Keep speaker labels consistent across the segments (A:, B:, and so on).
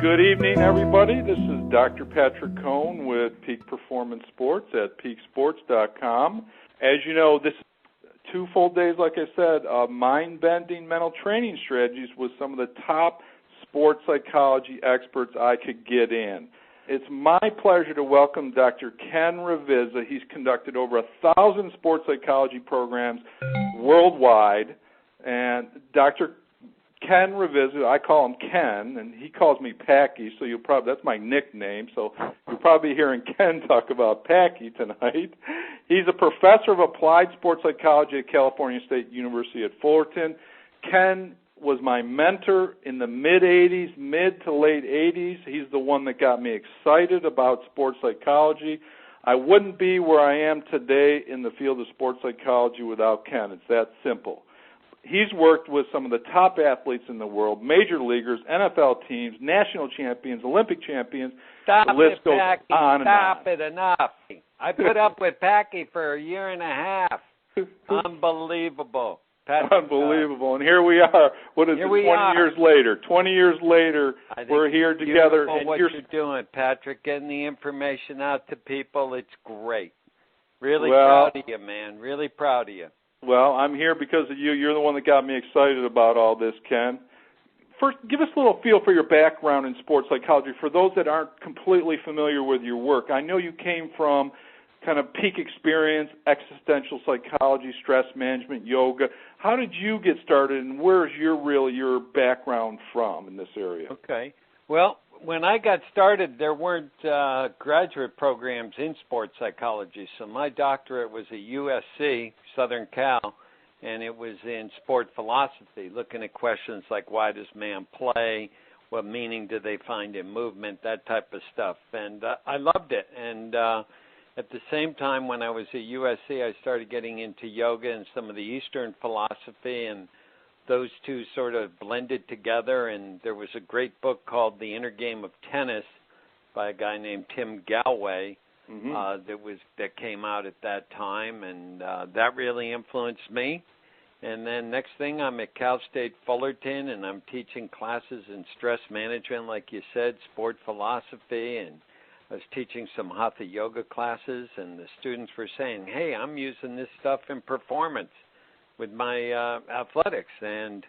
A: Good evening, everybody. This is Dr. Patrick Cohn with Peak Performance Sports at peaksports.com. As you know, this is 2 full days, like I said, of mind-bending mental training strategies with some of the top sports psychology experts I could get in. It's my pleasure to welcome Dr. Ken Ravizza. He's conducted over 1,000 sports psychology programs worldwide. And Dr. Ken Ravizza, I call him Ken, and he calls me Packy, so that's my nickname, so you'll probably be hearing Ken talk about Packy tonight. He's a professor of applied sports psychology at California State University at Fullerton. Ken was my mentor in the mid to late 80s. He's the one that got me excited about sports psychology. I wouldn't be where I am today in the field of sports psychology without Ken. It's that simple. He's worked with some of the top athletes in the world, major leaguers, NFL teams, national champions, Olympic champions.
B: Stop
A: the list
B: it,
A: goes
B: Packy.
A: on and on.
B: Stop it, enough. I put up with Packy for a year and a half. Unbelievable. Patrick,
A: Unbelievable. And here we are. What is it, 20 years later? 20 years later, we're here together.
B: And what you're doing, Patrick, getting the information out to people, it's great. Really proud of you, man. Really proud of you.
A: Well, I'm here because of you. You're the one that got me excited about all this, Ken. First, give us a little feel for your background in sports psychology. For those that aren't completely familiar with your work, I know you came from kind of peak experience, existential psychology, stress management, yoga. How did you get started, and where's your background from in this area?
B: Okay. Well, when I got started, there weren't graduate programs in sports psychology, so my doctorate was at USC, Southern Cal, and it was in sport philosophy, looking at questions like why does man play, what meaning do they find in movement, that type of stuff. And I loved it. And at the same time, when I was at USC, I started getting into yoga and some of the Eastern philosophy, and those two sort of blended together, and there was a great book called The Inner Game of Tennis by a guy named Tim Galway that came out at that time, and that really influenced me. And then next thing, I'm at Cal State Fullerton, and I'm teaching classes in stress management, like you said, sport philosophy, and I was teaching some hatha yoga classes, and the students were saying, hey, I'm using this stuff in performance with my athletics, and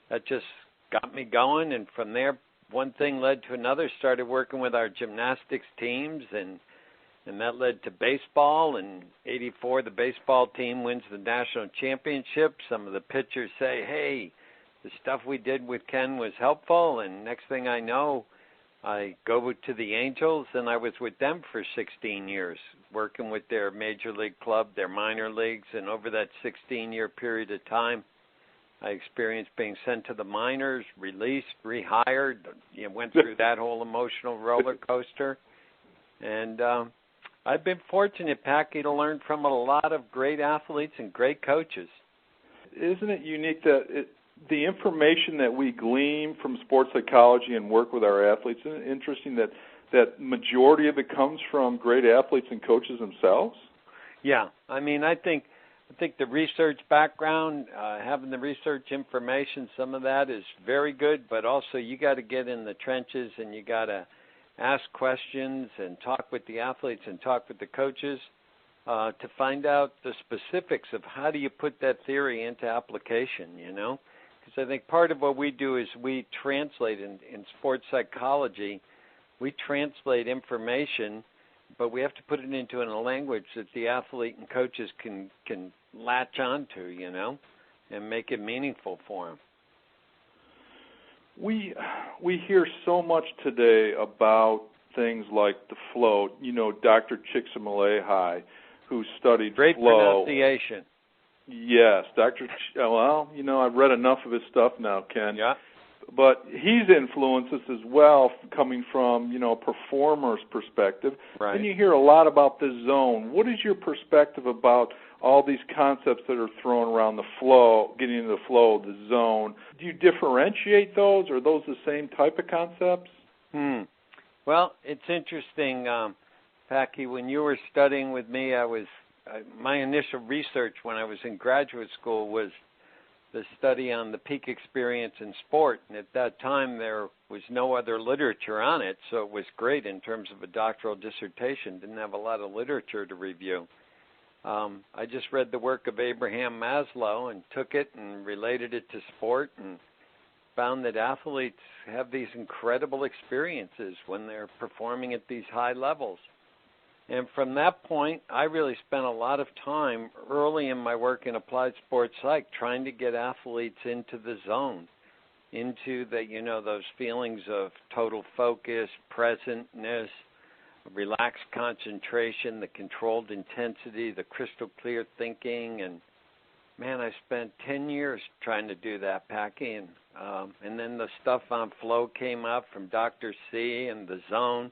B: that just got me going. And from there, one thing led to another. Started working with our gymnastics teams, and that led to baseball. In '84, the baseball team wins the national championship. Some of the pitchers say, hey, the stuff we did with Ken was helpful, and next thing I know, I go to the Angels, and I was with them for 16 years, working with their major league club, their minor leagues, and over that 16-year period of time, I experienced being sent to the minors, released, rehired, went through that whole emotional roller coaster. And I've been fortunate, Packy, to learn from a lot of great athletes and great coaches.
A: Isn't it unique that the information that we glean from sports psychology and work with our athletes, isn't it interesting that majority of it comes from great athletes and coaches themselves? Yeah.
B: I mean, I think the research background, having the research information, some of that is very good, but also you got to get in the trenches and you got to ask questions and talk with the athletes and talk with the coaches to find out the specifics of how do you put that theory into application, Because I think part of what we do is we translate in sports psychology, we translate information, but we have to put it into a language that the athlete and coaches can latch onto, and make it meaningful for them.
A: We hear so much today about things like the flow. Dr. Csikszentmihalyi, who studied
B: Great
A: flow.
B: Pronunciation.
A: Yes, Dr. I've read enough of his stuff now, Ken.
B: Yeah.
A: But he's influenced us as well, coming from, a performer's perspective.
B: Right.
A: And you hear a lot about the zone. What is your perspective about all these concepts that are thrown around the flow, getting into the flow, the zone? Do you differentiate those? Are those the same type of concepts?
B: Well, it's interesting, Packy, when you were studying with me, my initial research when I was in graduate school was the study on the peak experience in sport, and at that time there was no other literature on it, so it was great in terms of a doctoral dissertation. Didn't have a lot of literature to review. I just read the work of Abraham Maslow and took it and related it to sport and found that athletes have these incredible experiences when they're performing at these high levels. And from that point, I really spent a lot of time early in my work in applied sports psych trying to get athletes into the zone, into the, those feelings of total focus, presentness, relaxed concentration, the controlled intensity, the crystal clear thinking. And, man, I spent 10 years trying to do that, Packy. And then the stuff on flow came up from Dr. C and the zone.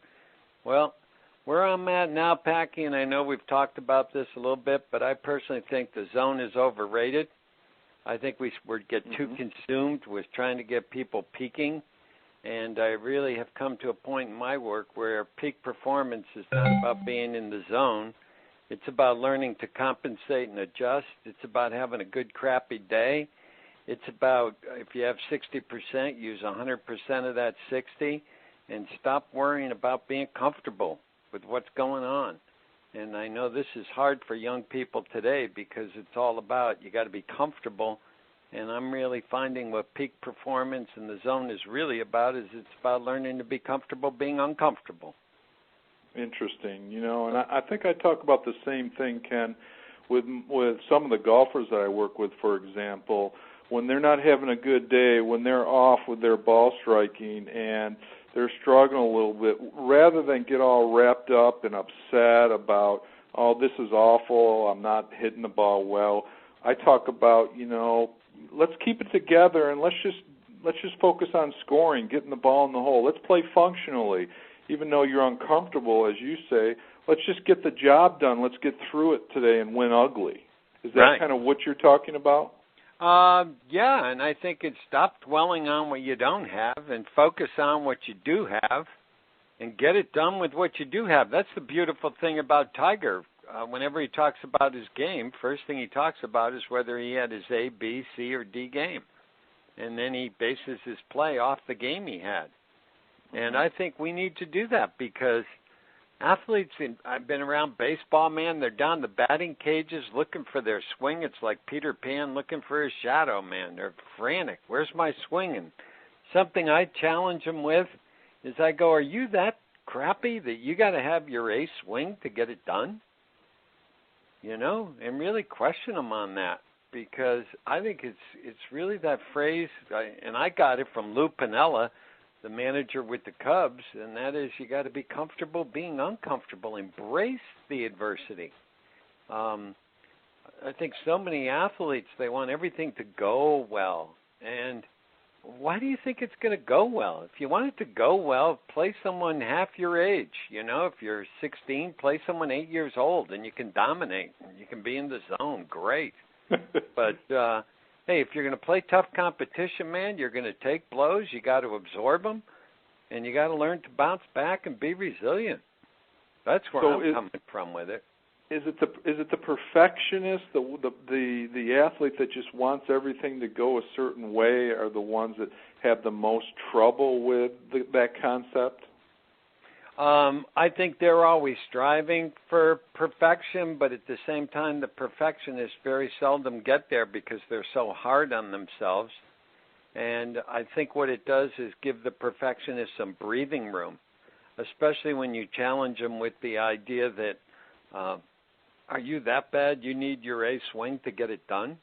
B: Well, where I'm at now, Packy, and I know we've talked about this a little bit, but I personally think the zone is overrated. I think we would get too consumed with trying to get people peaking. And I really have come to a point in my work where peak performance is not about being in the zone. It's about learning to compensate and adjust. It's about having a good, crappy day. It's about, if you have 60%, use 100% of that 60 and stop worrying about being comfortable with what's going on. And I know this is hard for young people today because it's all about you got to be comfortable. And I'm really finding what peak performance in the zone is really about is it's about learning to be comfortable being uncomfortable.
A: Interesting, and I think I talk about the same thing, Ken, with some of the golfers that I work with, for example. When they're not having a good day, when they're off with their ball striking and they're struggling a little bit, rather than get all wrapped up and upset about, oh, this is awful, I'm not hitting the ball well, I talk about, let's keep it together and let's just focus on scoring, getting the ball in the hole. Let's play functionally. Even though you're uncomfortable, as you say, let's just get the job done. Let's get through it today and win ugly. Is that
B: right.
A: kind of what you're talking about?
B: Yeah, and I think it's stop dwelling on what you don't have and focus on what you do have and get it done with what you do have. That's the beautiful thing about Tiger. Whenever he talks about his game, first thing he talks about is whether he had his A, B, C, or D game. And then he bases his play off the game he had. And I think we need to do that because athletes, I've been around baseball, man, they're down the batting cages looking for their swing. It's like Peter Pan looking for his shadow, man. They're frantic. Where's my swing? And something I challenge them with is I go, are you that crappy that you got to have your ace swing to get it done? And really question them on that because I think it's really that phrase, and I got it from Lou Piniella, the manager with the Cubs, and that is you got to be comfortable being uncomfortable. Embrace the adversity. I think so many athletes, they want everything to go well. And why do you think it's going to go well? If you want it to go well, play someone half your age. If you're 16, play someone 8 years old, and you can dominate. You can be in the zone. Great. But hey, if you're going to play tough competition, man, you're going to take blows. You got to absorb them, and you got to learn to bounce back and be resilient. That's where I'm coming from with it.
A: Is it the perfectionist, the athlete that just wants everything to go a certain way, are the ones that have the most trouble with that concept?
B: I think they're always striving for perfection, but at the same time, the perfectionists very seldom get there because they're so hard on themselves. And I think what it does is give the perfectionist some breathing room, especially when you challenge them with the idea that, are you that bad you need your ace swing to get it done?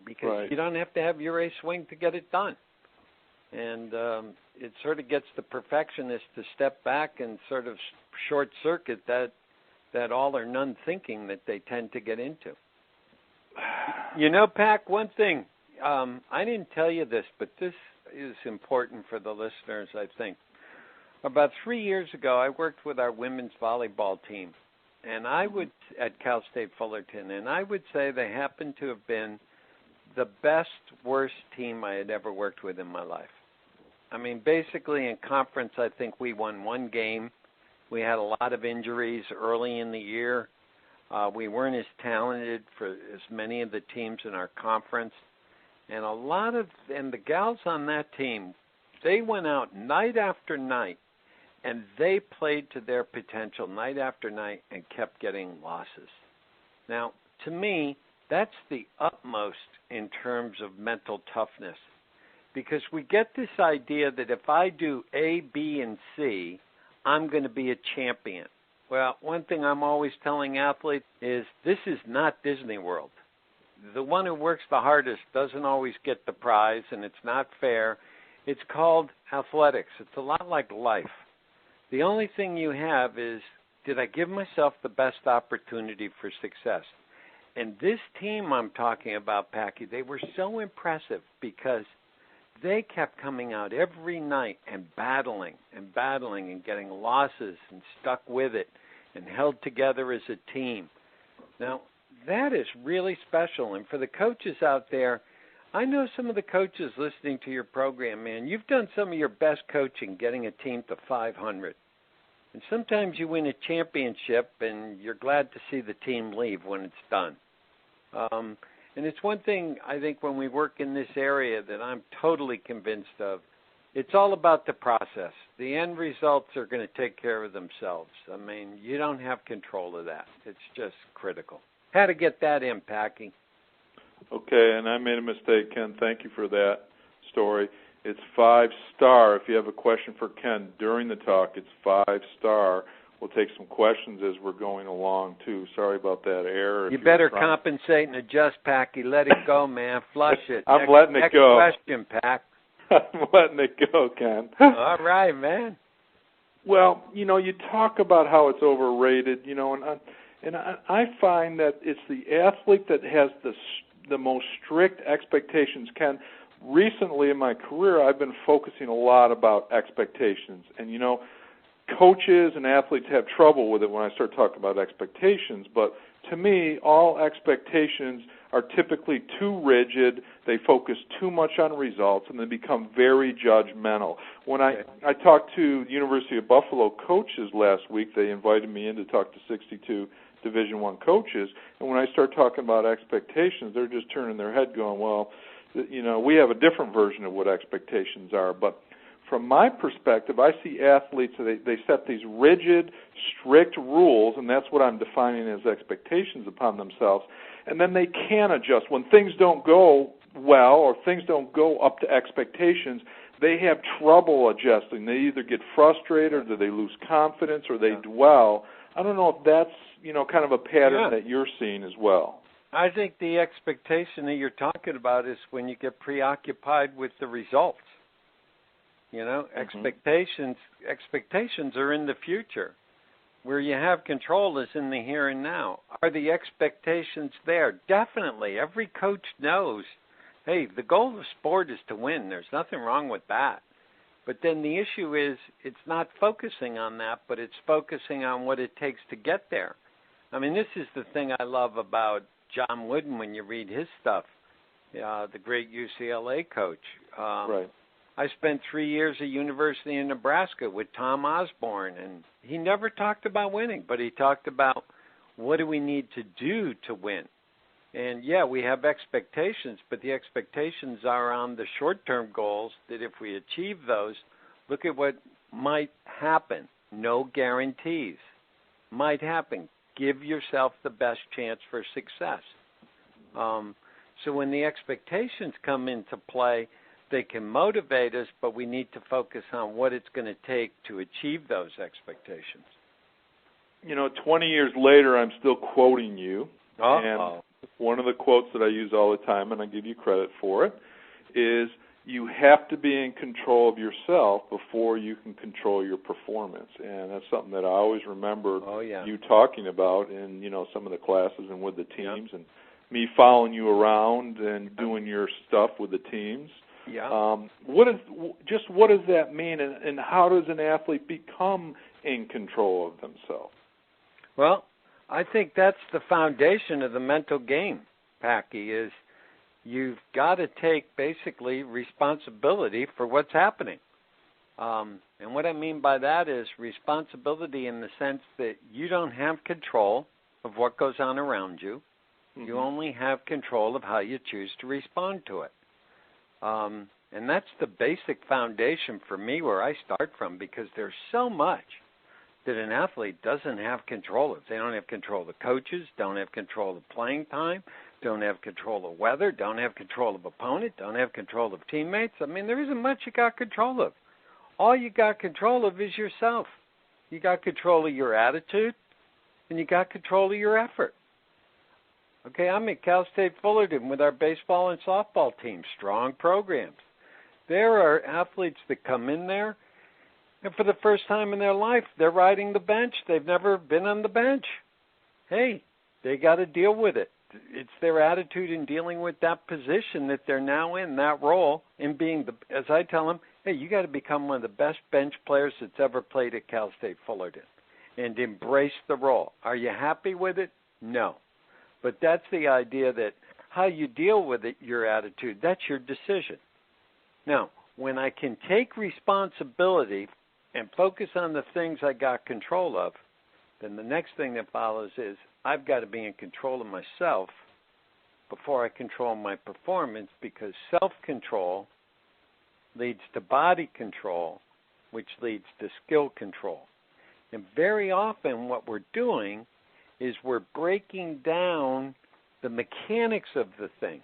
B: Because you don't have to have your ace swing to get it done. And it sort of gets the perfectionist to step back and sort of short-circuit that all or none thinking that they tend to get into. Pac, one thing, I didn't tell you this, but this is important for the listeners, I think. About 3 years ago, I worked with our women's volleyball team, and at Cal State Fullerton, and I would say they happened to have been the best, worst team I had ever worked with in my life. I mean, basically in conference, I think we won one game. We had a lot of injuries early in the year. We weren't as talented for as many of the teams in our conference. And the gals on that team, they went out night after night, and they played to their potential night after night and kept getting losses. Now, to me, that's the utmost in terms of mental toughness, because we get this idea that if I do A, B, and C, I'm going to be a champion. Well, one thing I'm always telling athletes is this is not Disney World. The one who works the hardest doesn't always get the prize, and it's not fair. It's called athletics. It's a lot like life. The only thing you have is, did I give myself the best opportunity for success? And this team I'm talking about, Packy, they were so impressive because they kept coming out every night and battling and getting losses and stuck with it and held together as a team. Now, that is really special. And for the coaches out there, I know some of the coaches listening to your program, man, you've done some of your best coaching getting a team to 500. And sometimes you win a championship and you're glad to see the team leave when it's done. And it's one thing, I think, when we work in this area that I'm totally convinced of. It's all about the process. The end results are going to take care of themselves. I mean, you don't have control of that. It's just critical. Had to get that in, Packy.
A: Okay, and I made a mistake, Ken. Thank you for that story. It's 5-star. If you have a question for Ken during the talk, it's 5-star. We'll take some questions as we're going along, too. Sorry about that error.
B: You better compensate and adjust, Packy. Let it go, man. Flush it.
A: I'm letting it go.
B: Next question, Pack.
A: I'm letting it go, Ken.
B: All right, man.
A: Well, you talk about how it's overrated, and I find that it's the athlete that has the most strict expectations. Ken, recently in my career, I've been focusing a lot about expectations, and coaches and athletes have trouble with it when I start talking about expectations, but to me, all expectations are typically too rigid. They focus too much on results, and they become very judgmental. When I talked to the University of Buffalo coaches last week, they invited me in to talk to 62 Division I coaches, and when I start talking about expectations, they're just turning their head going, well, we have a different version of what expectations are, but from my perspective, I see athletes, they set these rigid, strict rules, and that's what I'm defining as expectations upon themselves, and then they can adjust. When things don't go well or things don't go up to expectations, they have trouble adjusting. They either get frustrated or they lose confidence or they dwell. I don't know if that's, kind of a pattern that you're seeing as well.
B: I think the expectation that you're talking about is when you get preoccupied with the results. Expectations are in the future. Where you have control is in the here and now. Are the expectations there? Definitely. Every coach knows, hey, the goal of sport is to win. There's nothing wrong with that. But then the issue is it's not focusing on that, but it's focusing on what it takes to get there. I mean, this is the thing I love about John Wooden when you read his stuff, the great UCLA coach.
A: Right.
B: I spent 3 years at University of Nebraska with Tom Osborne, and he never talked about winning, but he talked about what do we need to do to win. And, we have expectations, but the expectations are on the short-term goals that if we achieve those, look at what might happen. No guarantees. Might happen. Give yourself the best chance for success. So when the expectations come into play, they can motivate us, but we need to focus on what it's going to take to achieve those expectations.
A: 20 years later, I'm still quoting you.
B: Uh-oh.
A: And one of the quotes that I use all the time, and I give you credit for it, is you have to be in control of yourself before you can control your performance. And that's something that I always remember you talking about in, some of the classes and with the teams and me following you around and doing your stuff with the teams.
B: Yeah.
A: What does that mean, and how does an athlete become in control of themselves?
B: Well, I think that's the foundation of the mental game, Packy, is you've got to take basically responsibility for what's happening. And what I mean by that is responsibility in the sense that you don't have control. of what goes on around you.
A: Mm-hmm.
B: You only have control of how you choose to respond to it. And that's the basic foundation for me where I start from, because there's so much that an athlete doesn't have control of. They don't have control of the coaches, don't have control of playing time, don't have control of weather, don't have control of opponent, don't have control of teammates. I mean, there isn't much you got control of. All you got control of is yourself. You got control of your attitude, and you got control of your effort. Okay, I'm at Cal State Fullerton with our baseball and softball teams, strong programs. There are athletes that come in there, and for the first time in their life, they're riding the bench. They've never been on the bench. Hey, they got to deal with it. It's their attitude in dealing with that position that they're now in, that role, in being, as I tell them, hey, you got to become one of the best bench players that's ever played at Cal State Fullerton, and embrace the role. Are you happy with it? No. But that's the idea, that how you deal with it, your attitude, that's your decision. Now, when I can take responsibility and focus on the things I got control of, then the next thing that follows is I've got to be in control of myself before I control my performance, because self-control leads to body control, which leads to skill control. And very often what we're doing is we're breaking down the mechanics of the thing.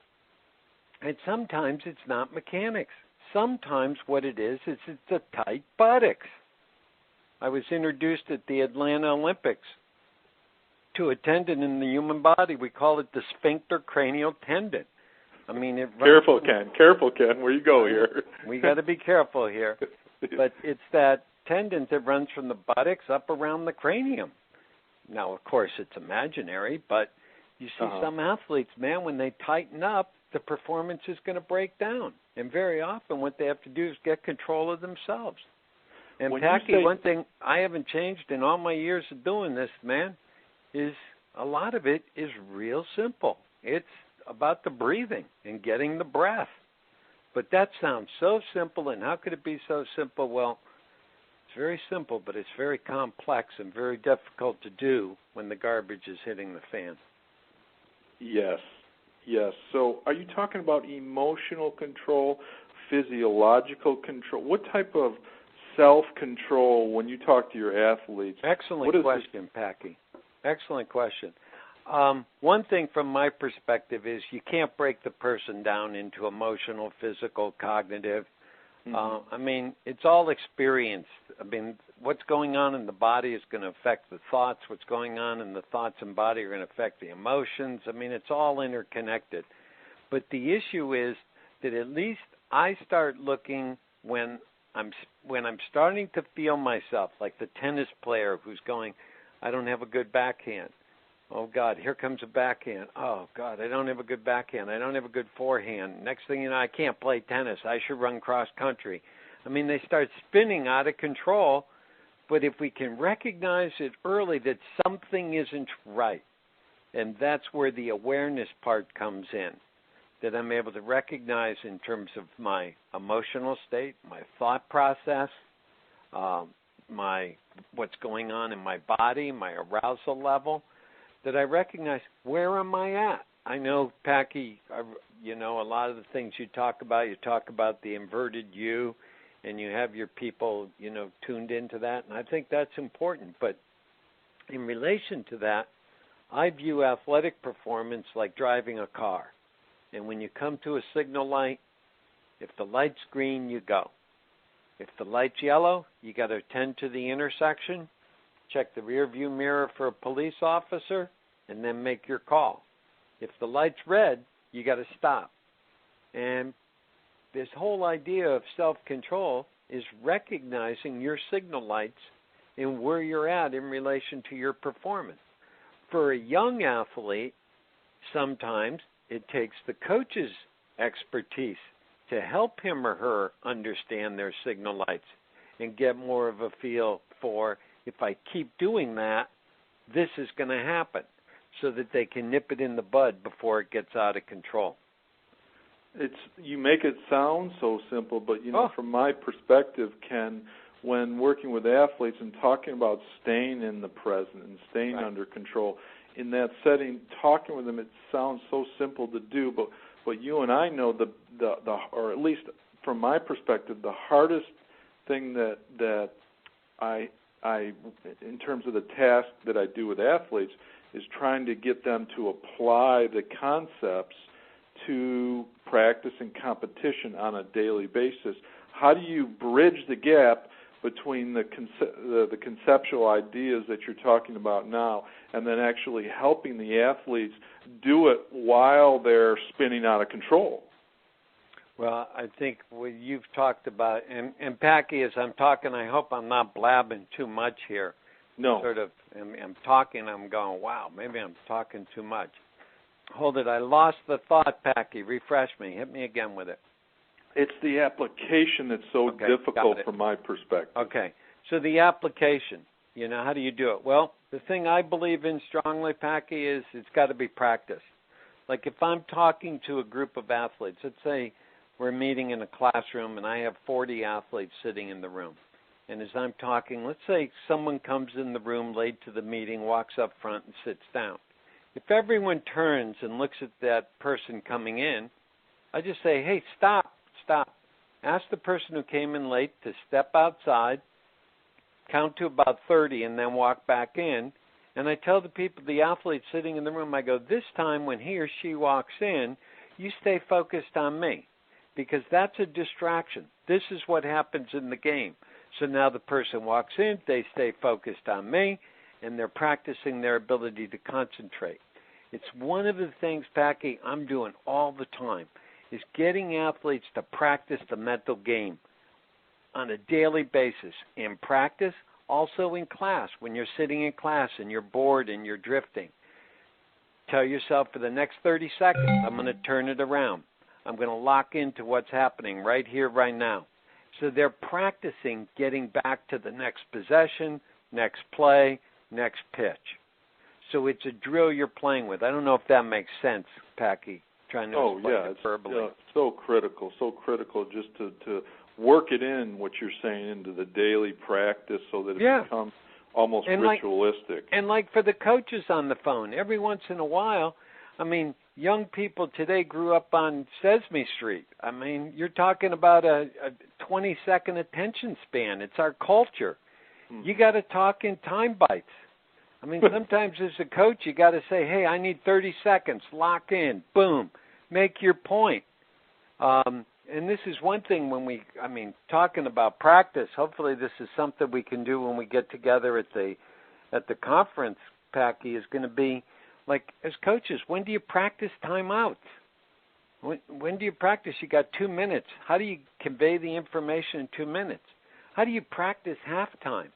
B: And sometimes it's not mechanics. Sometimes what it is it's the tight buttocks. I was introduced at the Atlanta Olympics to a tendon in the human body. We call it the sphincter cranial tendon. I mean, it
A: Careful, Ken, where you go here.
B: We got to be careful here. But it's that tendon that runs from the buttocks up around the cranium. Now, of course, it's imaginary, but you see some athletes, man, when they tighten up, the performance is going to break down. And very often what they have to do is get control of themselves. And, Packy, one thing I haven't changed in all my years of doing this, man, is a lot of it is real simple. It's about the breathing and getting the breath. But that sounds so simple, and how could it be so simple? Well, it's very simple, but it's very complex and very difficult to do when the garbage is hitting the fan.
A: Yes. So are you talking about emotional control, physiological control? What type of self-control when you talk to your athletes?
B: Excellent question, Packy. Excellent question. One thing from my perspective is you can't break the person down into emotional, physical, cognitive. I mean, it's all experienced. I mean, what's going on in the body is going to affect the thoughts. What's going on in the thoughts and body are going to affect the emotions. I mean, it's all interconnected. But the issue is that at least I start looking when I'm starting to feel myself like the tennis player who's going, I don't have a good backhand. Oh, God, here comes a backhand. Oh, God, I don't have a good backhand. I don't have a good forehand. Next thing you know, I can't play tennis. I should run cross country. I mean, they start spinning out of control. But if we can recognize it early that something isn't right, and that's where the awareness part comes in, that I'm able to recognize in terms of my emotional state, my thought process, what's going on in my body, my arousal level, that I recognize, where am I at? I know, Packy, a lot of the things you talk about the inverted U, and you have your people, tuned into that, and I think that's important. But in relation to that, I view athletic performance like driving a car. And when you come to a signal light, if the light's green, you go. If the light's yellow, you got to attend to the intersection, check the rear view mirror for a police officer, and then make your call. If the light's red, you got to stop. And this whole idea of self-control is recognizing your signal lights and where you're at in relation to your performance. For a young athlete, sometimes it takes the coach's expertise to help him or her understand their signal lights and get more of a feel for, if I keep doing that, this is going to happen, so that they can nip it in the bud before it gets out of control.
A: You make it sound so simple, but from my perspective, Ken, when working with athletes and talking about staying in the present and staying under control, in that setting, talking with them, it sounds so simple to do, but you and I know the or at least from my perspective, the hardest thing that I in terms of the task that I do with athletes is trying to get them to apply the concepts to practice and competition on a daily basis. How do you bridge the gap between the conceptual ideas that you're talking about now and then actually helping the athletes do it while they're spinning out of control?
B: Well, I think what you've talked about, and Packy, as I'm talking, I hope I'm not blabbing too much here.
A: No.
B: I'm talking, I'm going, wow, maybe I'm talking too much. Hold it, I lost the thought, Packy. Refresh me. Hit me again with it.
A: It's the application that's so difficult from my perspective.
B: Okay, so the application, how do you do it? Well, the thing I believe in strongly, Packy, is it's got to be practice. Like if I'm talking to a group of athletes, let's say we're meeting in a classroom and I have 40 athletes sitting in the room. And as I'm talking, let's say someone comes in the room late to the meeting, walks up front and sits down. If everyone turns and looks at that person coming in, I just say, hey, stop. Ask the person who came in late to step outside, count to about 30, and then walk back in. And I tell the athletes sitting in the room, I go, this time when he or she walks in, you stay focused on me because that's a distraction. This is what happens in the game. So now the person walks in, they stay focused on me, and they're practicing their ability to concentrate. It's one of the things, Packy, I'm doing all the time, is getting athletes to practice the mental game on a daily basis. In practice, also in class, when you're sitting in class and you're bored and you're drifting. Tell yourself for the next 30 seconds, I'm going to turn it around. I'm going to lock into what's happening right here, right now. So they're practicing getting back to the next possession, next play, next pitch. So it's a drill you're playing with. I don't know if that makes sense, Packy, trying to explain it verbally.
A: Yeah, so critical just to work it in, what you're saying, into the daily practice so that it becomes almost ritualistic.
B: And like for the coaches on the phone, every once in a while, young people today grew up on Sesame Street. You're talking about a 20-second attention span. It's our culture. You got to talk in time bites. Sometimes as a coach, you got to say, hey, I need 30 seconds. Lock in. Boom. Make your point. And this is one thing when talking about practice, hopefully this is something we can do when we get together at the conference, Packy, is going to be, like, as coaches, when do you practice timeouts? When do you practice? You got 2 minutes. How do you convey the information in 2 minutes? How do you practice halftime?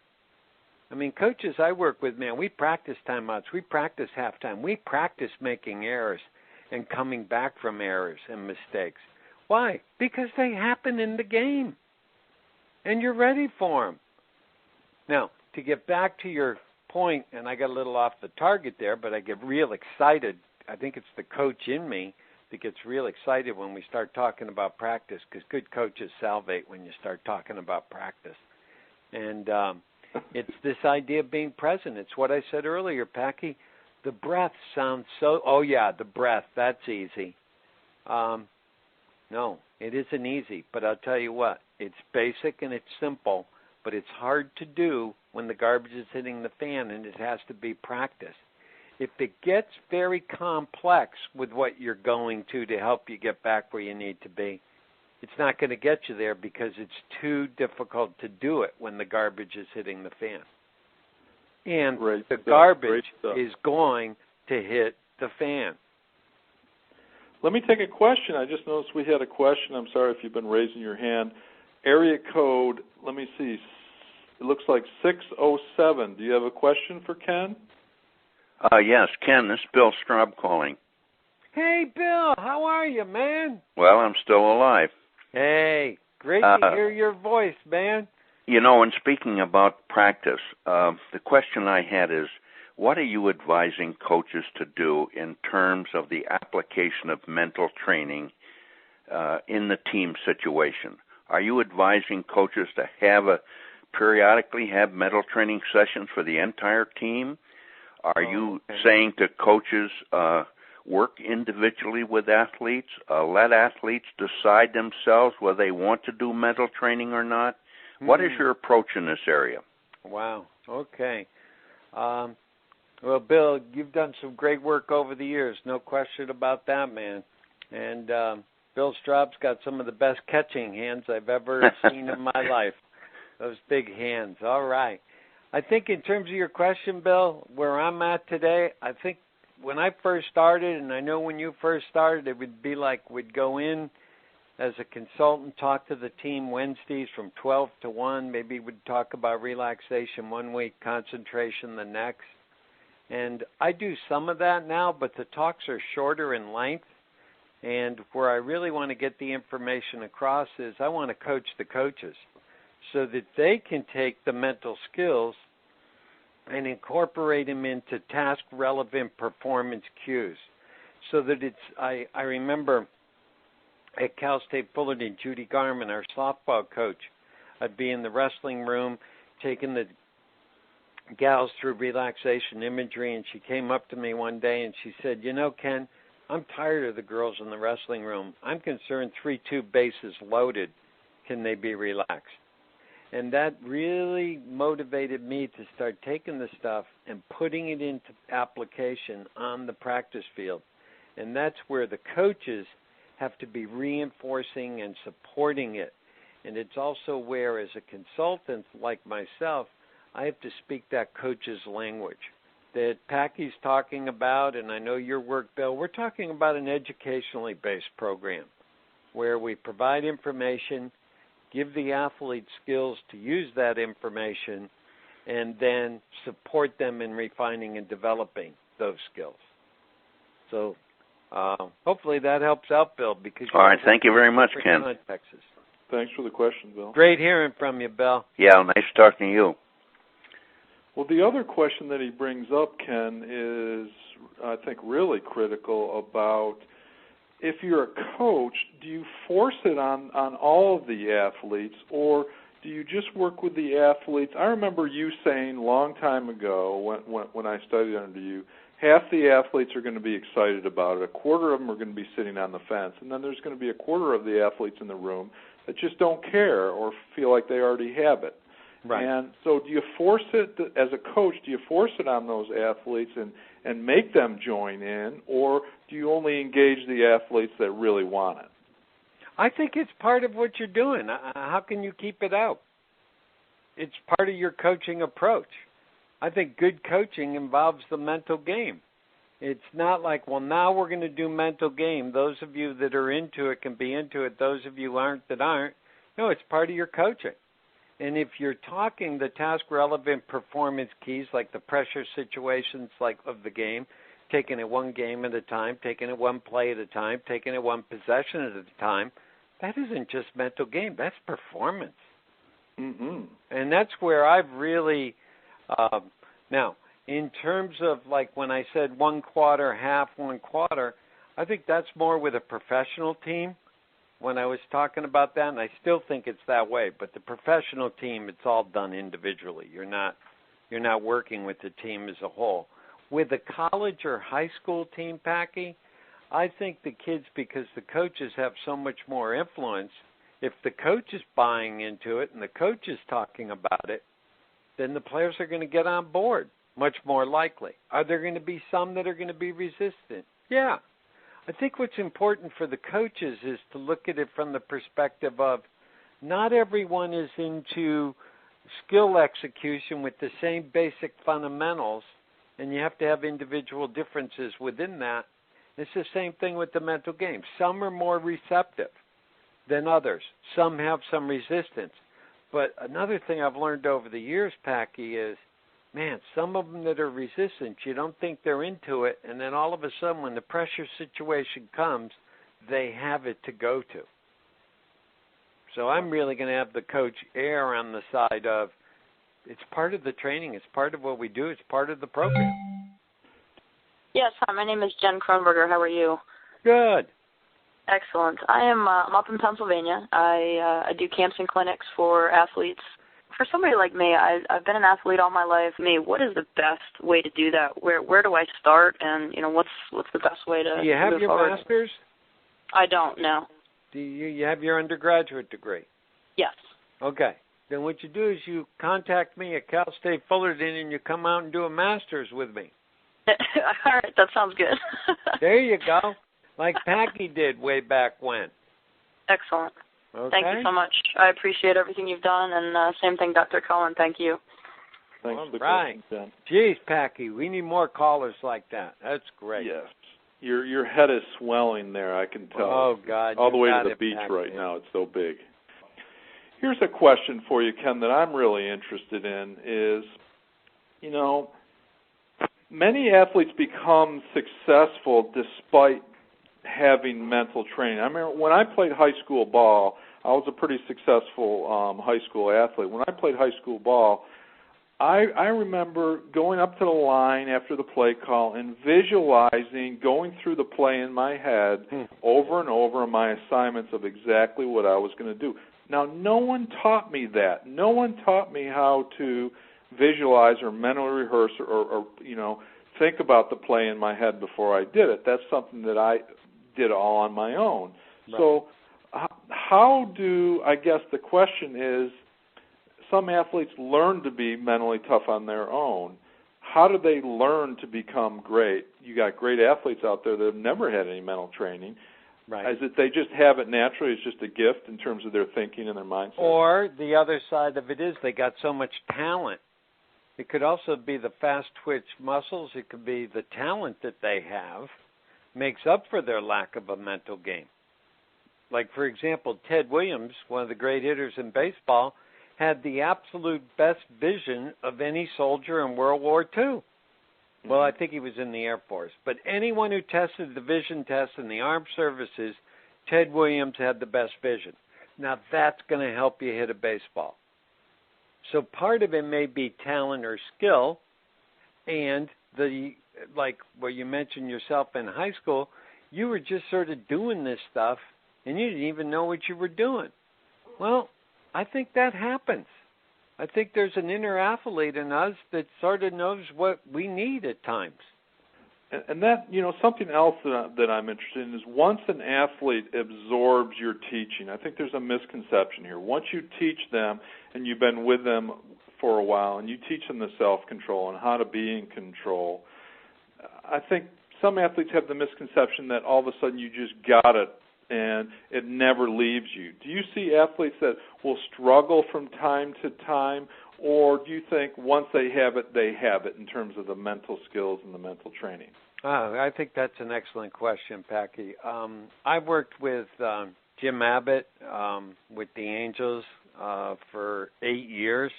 B: Coaches I work with, man, we practice timeouts. We practice halftime. We practice making errors and coming back from errors and mistakes. Why? Because they happen in the game, and you're ready for them. Now, to get back to your point, and I got a little off the target there, but I get real excited. I think it's the coach in me that gets real excited when we start talking about practice, because good coaches salivate when you start talking about practice. And it's this idea of being present. It's what I said earlier, Packy. The breath sounds so, the breath, that's easy. No, it isn't easy, but I'll tell you what, it's basic and it's simple, but it's hard to do when the garbage is hitting the fan, and it has to be practiced. If it gets very complex with what you're going to help you get back where you need to be, it's not going to get you there because it's too difficult to do it when the garbage is hitting the fan. And the garbage is going to hit the fan.
A: Let me take a question. I just noticed we had a question. I'm sorry if you've been raising your hand. Area code, let me see. It looks like 607. Do you have a question for Ken?
C: Yes, Ken, this is Bill Straub calling.
B: Hey, Bill, how are you, man?
C: Well, I'm still alive.
B: Hey, great to hear your voice, man.
C: And speaking about practice, the question I had is, what are you advising coaches to do in terms of the application of mental training in the team situation? Are you advising coaches to periodically have mental training sessions for the entire team? Are you saying to coaches work individually with athletes, let athletes decide themselves whether they want to do mental training or not? What is your approach in this area?
B: Wow. Okay. Well, Bill, you've done some great work over the years. No question about that, man. And Bill Straub's got some of the best catching hands I've ever seen in my life. Those big hands. All right. I think in terms of your question, Bill, where I'm at today, I think when I first started, and I know when you first started, it would be like we'd go in as a consultant, talk to the team Wednesdays from 12 to 1. Maybe we'd talk about relaxation one week, concentration the next. And I do some of that now, but the talks are shorter in length. And where I really want to get the information across is I want to coach the coaches so that they can take the mental skills and incorporate them into task-relevant performance cues. So that I remember at Cal State Fullerton, Judy Garman, our softball coach, I'd be in the wrestling room taking the gals through relaxation imagery, and she came up to me one day and she said, you know, Ken, I'm tired of the girls in the wrestling room. I'm concerned 3-2 bases loaded. Can they be relaxed? And that really motivated me to start taking the stuff and putting it into application on the practice field. And that's where the coaches have to be reinforcing and supporting it. And it's also where, as a consultant like myself, I have to speak that coach's language that Packy's talking about, and I know your work, Bill. We're talking about an educationally based program where we provide information, give the athlete skills to use that information, and then support them in refining and developing those skills. So hopefully that helps out, Bill. Because
C: all right, thank you very much, Ken.
A: Thanks for the question, Bill.
B: Great hearing from you, Bill.
C: Yeah, nice talking to you.
A: Well, the other question that he brings up, Ken, is, I think, really critical about if you're a coach, do you force it on all of the athletes, or do you just work with the athletes? I remember you saying a long time ago when I studied under you, half the athletes are going to be excited about it, a quarter of them are going to be sitting on the fence, and then there's going to be a quarter of the athletes in the room that just don't care or feel like they already have it. Right. And so do you force it, as a coach, do you force it on those athletes and make them join in, or do you only engage the athletes that really want it?
B: I think it's part of what you're doing. How can you keep it out? It's part of your coaching approach. I think good coaching involves the mental game. It's not like, well, now we're going to do mental game. Those of you that are into it can be into it. Those of you aren't that aren't. No, it's part of your coaching. And if you're talking the task-relevant performance keys, like the pressure situations like of the game, taking it one game at a time, taking it one play at a time, taking it one possession at a time, that isn't just mental game. That's performance. Mm-hmm. And that's where I've really now, in terms of like when I said one quarter, half, one quarter, I think that's more with a professional team. When I was talking about that, and I still think it's that way, but the professional team, it's all done individually. You're not working with the team as a whole. With a college or high school team, Packy, I think the kids, because the coaches have so much more influence, if the coach is buying into it and the coach is talking about it, then the players are going to get on board, much more likely. Are there going to be some that are going to be resistant? Yeah. I think what's important for the coaches is to look at it from the perspective of not everyone is into skill execution with the same basic fundamentals, and you have to have individual differences within that. It's the same thing with the mental game. Some are more receptive than others. Some have some resistance. But another thing I've learned over the years, Packy, is man, some of them that are resistant, you don't think they're into it, and then all of a sudden when the pressure situation comes, they have it to go to. So I'm really going to have the coach err on the side of it's part of the training, it's part of what we do, it's part of the program.
D: Yes, hi, my name is Jen Kronberger. How are you?
B: Good.
D: Excellent. I'm up in Pennsylvania. I do camps and clinics for athletes for somebody like me, I've been an athlete all my life. What is the best way to do that? Where do I start? And what's the best way to?
B: Do you have
D: move
B: your
D: forward?
B: master's?
D: I don't know.
B: Do you have your undergraduate degree?
D: Yes.
B: Okay. Then what you do is you contact me at Cal State Fullerton, and you come out and do a master's with me.
D: All right, that sounds good.
B: There you go. Like Packy did way back when.
D: Excellent.
B: Okay.
D: Thank you so much. I appreciate everything you've done, and same thing, Dr. Cohen. Thank you.
A: Thanks
B: All
A: for the
B: right.
A: question, Jen.
B: Geez, Packy, we need more callers like that. That's great.
A: Yes. Your head is swelling there, I can tell.
B: Oh, God.
A: All the way
B: got
A: to the
B: it,
A: beach
B: Packy.
A: right now. It's so big. Here's a question for you, Ken, that I'm really interested in is, many athletes become successful despite having mental training. I mean, when I played high school ball, I was a pretty successful high school athlete. When I played high school ball, I remember going up to the line after the play call and visualizing, going through the play in my head over and over my assignments of exactly what I was going to do. Now, no one taught me that. No one taught me how to visualize or mentally rehearse or think about the play in my head before I did it. That's something that I did all on my own. Right. So how do, I guess the question is, some athletes learn to be mentally tough on their own. How do they learn to become great? You got great athletes out there that have never had any mental training. Right. Is it they just have it naturally? It's just a gift in terms of their thinking and their mindset? Or
B: the other side of it is they got so much talent. It could also be the fast twitch muscles. It could be the talent that they have makes up for their lack of a mental game. Like, for example, Ted Williams, one of the great hitters in baseball, had the absolute best vision of any soldier in World War II. Well, I think he was in the Air Force. But anyone who tested the vision test in the armed services, Ted Williams had the best vision. Now, that's going to help you hit a baseball. So part of it may be talent or skill, and like what you mentioned yourself in high school, you were just sort of doing this stuff, and you didn't even know what you were doing. Well, I think that happens. I think there's an inner athlete in us that sort of knows what we need at times.
A: And that, something else that I'm interested in is once an athlete absorbs your teaching, I think there's a misconception here. Once you teach them and you've been with them for a while and you teach them the self-control and how to be in control, I think some athletes have the misconception that all of a sudden you just got it and it never leaves you. Do you see athletes that will struggle from time to time, or do you think once they have it in terms of the mental skills and the mental training?
B: I think that's an excellent question, Packy. I've worked with Jim Abbott with the Angels for 8 years.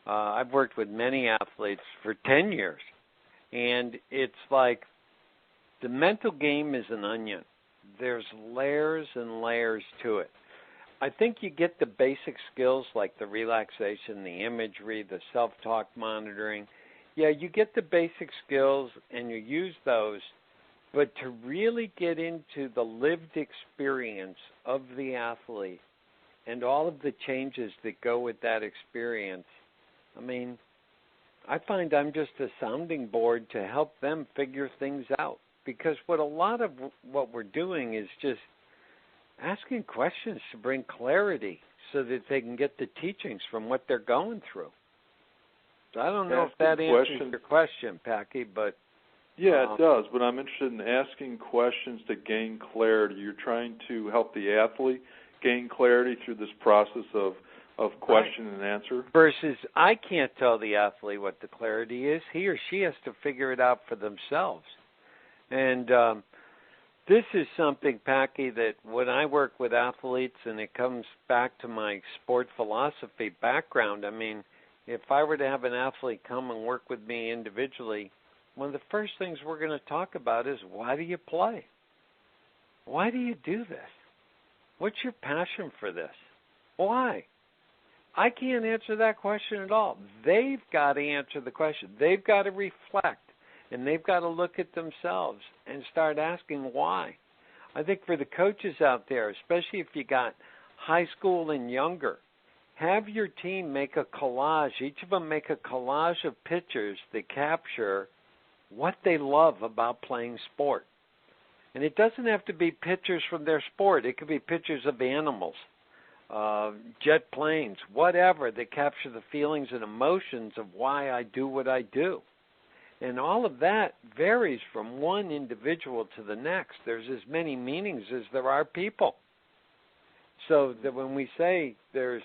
B: I've worked with many athletes for 10 years. And it's like the mental game is an onion. There's layers and layers to it. I think you get the basic skills like the relaxation, the imagery, the self-talk monitoring. Yeah, you get the basic skills and you use those, but to really get into the lived experience of the athlete and all of the changes that go with that experience, I find I'm just a sounding board to help them figure things out. Because a lot of what we're doing is just asking questions to bring clarity so that they can get the teachings from what they're going through. So I don't know if that answers your question, Packy, but...
A: Yeah, it does, but I'm interested in asking questions to gain clarity. You're trying to help the athlete gain clarity through this process of question and answer?
B: Versus I can't tell the athlete what the clarity is. He or she has to figure it out for themselves. And this is something, Packy, that when I work with athletes, and it comes back to my sport philosophy background, if I were to have an athlete come and work with me individually, one of the first things we're going to talk about is, why do you play? Why do you do this? What's your passion for this? Why? I can't answer that question at all. They've got to answer the question. They've got to reflect. And they've got to look at themselves and start asking why. I think for the coaches out there, especially if you got high school and younger, have your team make a collage. Each of them make a collage of pictures that capture what they love about playing sport. And it doesn't have to be pictures from their sport. It could be pictures of animals, jet planes, whatever, that capture the feelings and emotions of why I do what I do. And all of that varies from one individual to the next. There's as many meanings as there are people. So that when we say there's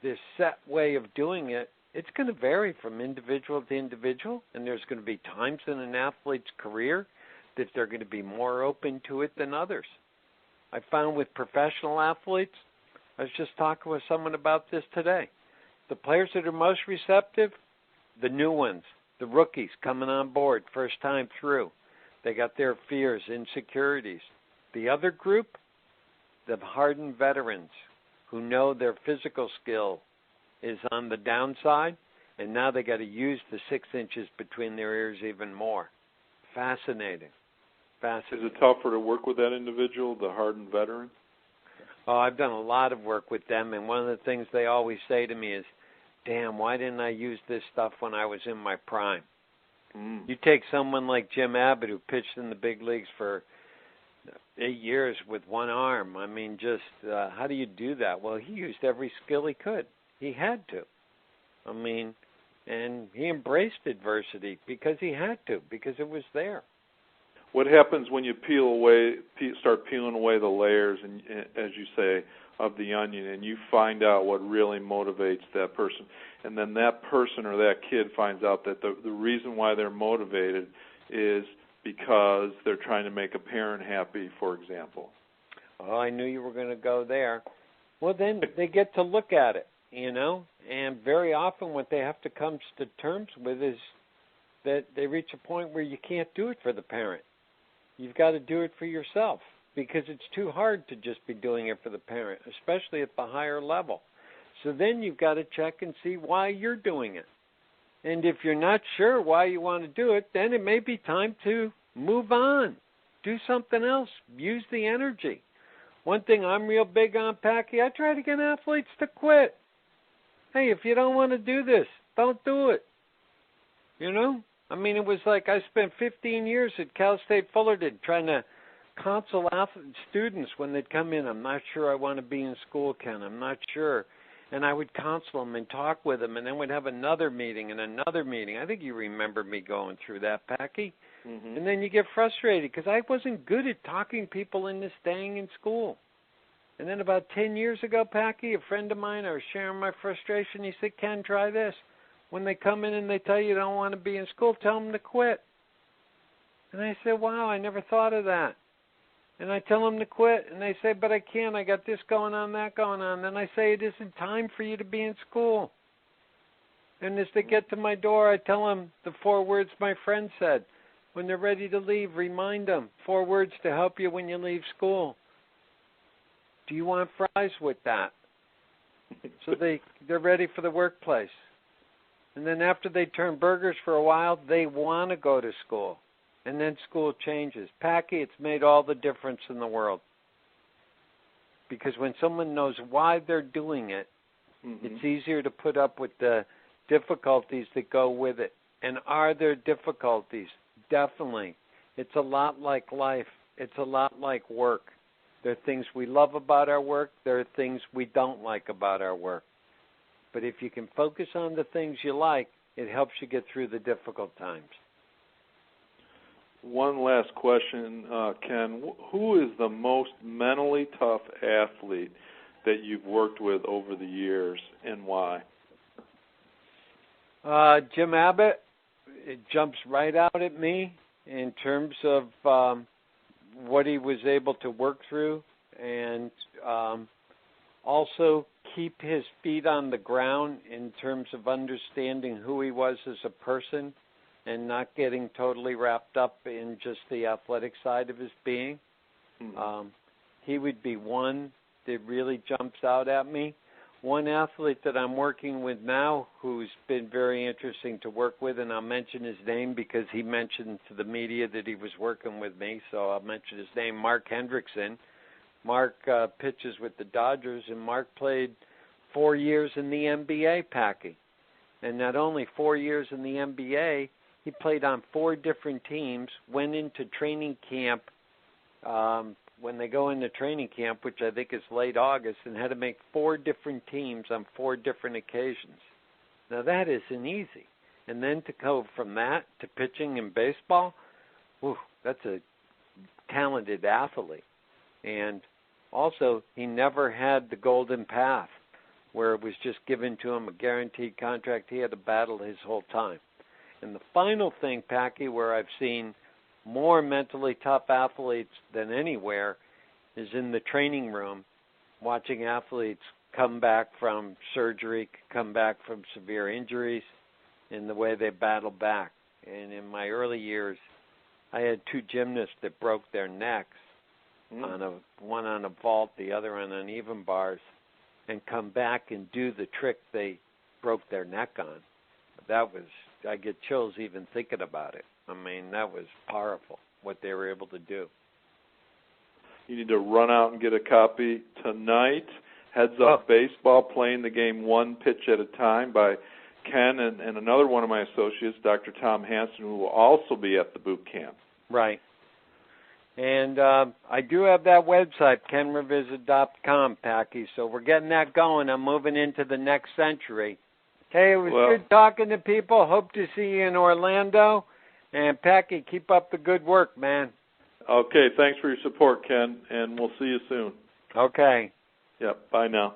B: this set way of doing it, it's going to vary from individual to individual, and there's going to be times in an athlete's career that they're going to be more open to it than others. I found with professional athletes, I was just talking with someone about this today. The players that are most receptive, the new ones, the rookies coming on board, first time through. They got their fears, insecurities. The other group, the hardened veterans who know their physical skill is on the downside, and now they got to use the 6 inches between their ears even more. Fascinating.
A: Is it tougher to work with that individual, the hardened veteran?
B: Oh, I've done a lot of work with them, and one of the things they always say to me is, damn, why didn't I use this stuff when I was in my prime? You take someone like Jim Abbott, who pitched in the big leagues for 8 years with one arm. I mean, just how do you do that? Well, he used every skill he could. He had to. I mean, and he embraced adversity because he had to, because it was there.
A: What happens when you start peeling away the layers, and as you say, of the onion, and you find out what really motivates that person, and then that person or that kid finds out that the reason why they're motivated is because they're trying to make a parent happy, for example.
B: Oh, I knew you were going to go there. Well, then they get to look at it, you know, and very often what they have to come to terms with is that they reach a point where you can't do it for the parent. You've got to do it for yourself because it's too hard to just be doing it for the parent, especially at the higher level. So then you've got to check and see why you're doing it. And if you're not sure why you want to do it, then it may be time to move on. Do something else. Use the energy. One thing I'm real big on, Packy, I try to get athletes to quit. Hey, if you don't want to do this, don't do it. You know? I mean, it was like I spent 15 years at Cal State Fullerton trying to counsel students when they'd come in. I'm not sure I want to be in school, Ken. I'm not sure. And I would counsel them and talk with them, and then we'd have another meeting and another meeting. I think you remember me going through that, Packy. Mm-hmm. And then you get frustrated because I wasn't good at talking people into staying in school. And then about 10 years ago, Packy, a friend of mine, I was sharing my frustration. He said, Ken, try this. When they come in and they tell you don't want to be in school, tell them to quit. And I said, wow, I never thought of that. And I tell them to quit, and they say, but I can't. I got this going on, that going on. Then I say, it isn't time for you to be in school. And as they get to my door, I tell them the 4 words my friend said. When they're ready to leave, remind them 4 words to help you when you leave school. Do you want fries with that? So they're ready for the workplace. And then after they turn burgers for a while, they want to go to school. And then school changes. Packy, it's made all the difference in the world. Because when someone knows why they're doing it, it's easier to put up with the difficulties that go with it. And are there difficulties? Definitely. It's a lot like life. It's a lot like work. There are things we love about our work. There are things we don't like about our work. But if you can focus on the things you like, it helps you get through the difficult times.
A: One last question, Ken. Who is the most mentally tough athlete that you've worked with over the years, and why?
B: Jim Abbott. It jumps right out at me in terms of what he was able to work through and also keep his feet on the ground in terms of understanding who he was as a person and not getting totally wrapped up in just the athletic side of his being. He would be one that really jumps out at me. One athlete that I'm working with now who's been very interesting to work with, and I'll mention his name because he mentioned to the media that he was working with me, so I'll mention his name, Mark Hendrickson. Mark pitches with the Dodgers, and Mark played 4 years in the NBA, Packy. And not only 4 years in the NBA, he played on 4 different teams, went into training camp when they go into training camp, which I think is late August, and had to make 4 different teams on 4 different occasions. Now, that isn't easy. And then to go from that to pitching in baseball, whew, that's a talented athlete. And also, he never had the golden path where it was just given to him a guaranteed contract. He had to battle his whole time. And the final thing, Packy, where I've seen more mentally tough athletes than anywhere is in the training room, watching athletes come back from surgery, come back from severe injuries, and the way they battle back. And in my early years, I had 2 gymnasts that broke their necks, one on a vault, the other on uneven bars, and come back and do the trick they broke their neck on. That was, I get chills even thinking about it. I mean, that was powerful, what they were able to do.
A: You need to run out and get a copy tonight. Heads Up Baseball, playing the game 1 pitch at a time by Ken and another one of my associates, Dr. Tom Hansen, who will also be at the boot camp.
B: Right. And I do have that website, kenravizza.com, Packy, so we're getting that going. I'm moving into the next century. Hey, it was good talking to people. Hope to see you in Orlando. And, Packy, keep up the good work, man.
A: Okay, thanks for your support, Ken, and we'll see you soon.
B: Okay.
A: Yep, bye now.